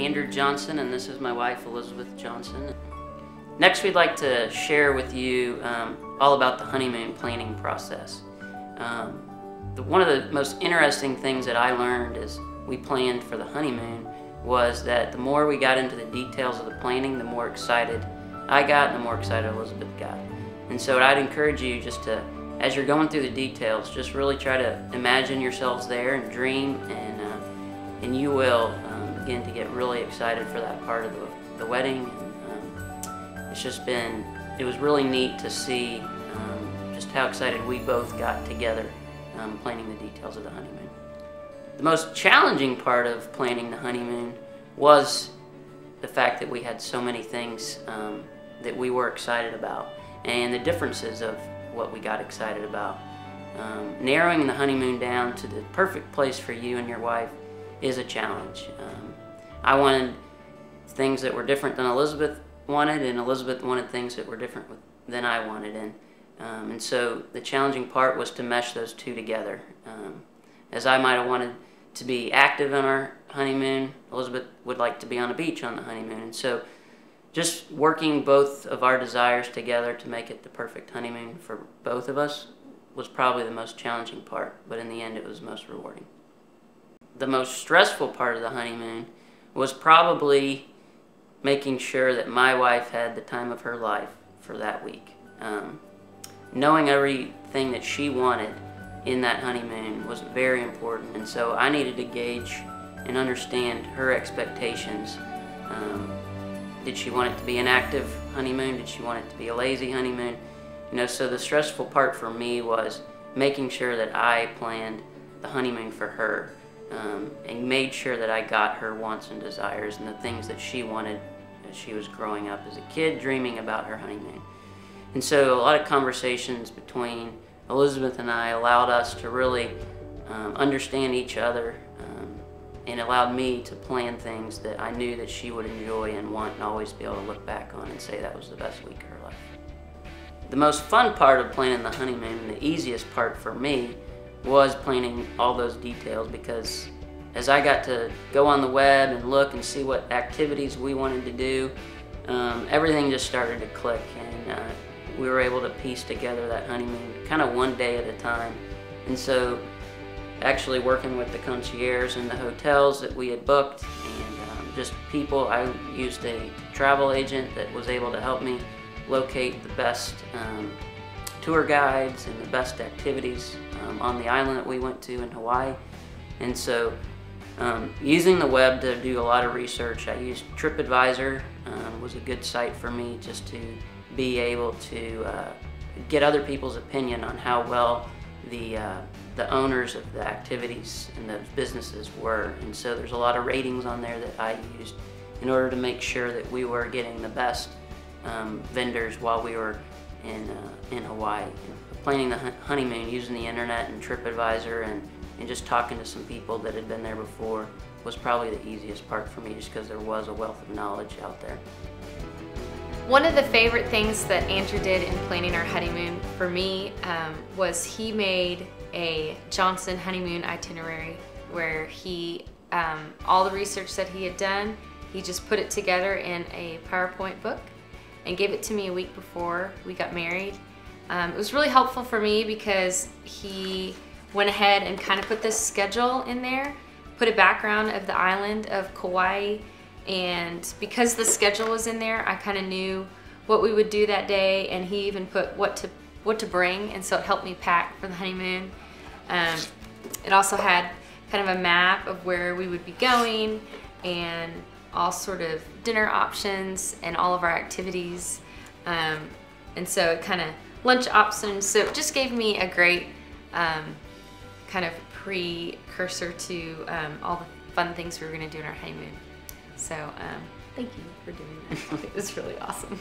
Andrew Johnson, and this is my wife, Elizabeth Johnson. Next, we'd like to share with you all about the honeymoon planning process. One of the most interesting things that I learned as we planned for the honeymoon was that the more we got into the details of the planning, the more excited I got and the more excited Elizabeth got. And so I'd encourage you just to, as you're going through the details, just really try to imagine yourselves there and dream, and you will begin to get really excited for that part of the wedding. And, it was really neat to see just how excited we both got together planning the details of the honeymoon. The most challenging part of planning the honeymoon was the fact that we had so many things that we were excited about, and the differences of what we got excited about. Narrowing the honeymoon down to the perfect place for you and your wife is a challenge. I wanted things that were different than Elizabeth wanted, and Elizabeth wanted things that were different than I wanted. And so the challenging part was to mesh those two together. As I might have wanted to be active on our honeymoon, Elizabeth would like to be on a beach on the honeymoon. And so just working both of our desires together to make it the perfect honeymoon for both of us was probably the most challenging part, but in the end it was most rewarding. The most stressful part of the honeymoon was probably making sure that my wife had the time of her life for that week. Knowing everything that she wanted in that honeymoon was very important, and so I needed to gauge and understand her expectations. Did she want it to be an active honeymoon? Did she want it to be a lazy honeymoon? So the stressful part for me was making sure that I planned the honeymoon for her, and made sure that I got her wants and desires and the things that she wanted as she was growing up as a kid, dreaming about her honeymoon. And so a lot of conversations between Elizabeth and I allowed us to really understand each other, and allowed me to plan things that I knew that she would enjoy and want, and always be able to look back on and say that was the best week of her life. The most fun part of planning the honeymoon, and the easiest part for me, was planning all those details, because as I got to go on the web and look and see what activities we wanted to do, everything just started to click, and we were able to piece together that honeymoon kind of one day at a time. And so actually working with the concierge and the hotels that we had booked, and just people, I used a travel agent that was able to help me locate the best tour guides and the best activities on the island that we went to in Hawaii. And so using the web to do a lot of research, I used TripAdvisor, was a good site for me just to be able to get other people's opinion on how well the owners of the activities and the businesses were. And so there's a lot of ratings on there that I used in order to make sure that we were getting the best vendors while we were in Hawaii. Planning the honeymoon using the internet and TripAdvisor and just talking to some people that had been there before was probably the easiest part for me, just because there was a wealth of knowledge out there. One of the favorite things that Andrew did in planning our honeymoon for me was he made a Johnson honeymoon itinerary, where he, all the research that he had done, he just put it together in a PowerPoint book and gave it to me a week before we got married. It was really helpful for me because he went ahead and kind of put this schedule in there, put a background of the island of Kauai, and because the schedule was in there, I kind of knew what we would do that day, and he even put what to bring, and so it helped me pack for the honeymoon. It also had kind of a map of where we would be going and all sort of dinner options and all of our activities, and so it kind of lunch options, so it just gave me a great kind of precursor to all the fun things we were going to do in our honeymoon. So thank you for doing that. It was really awesome.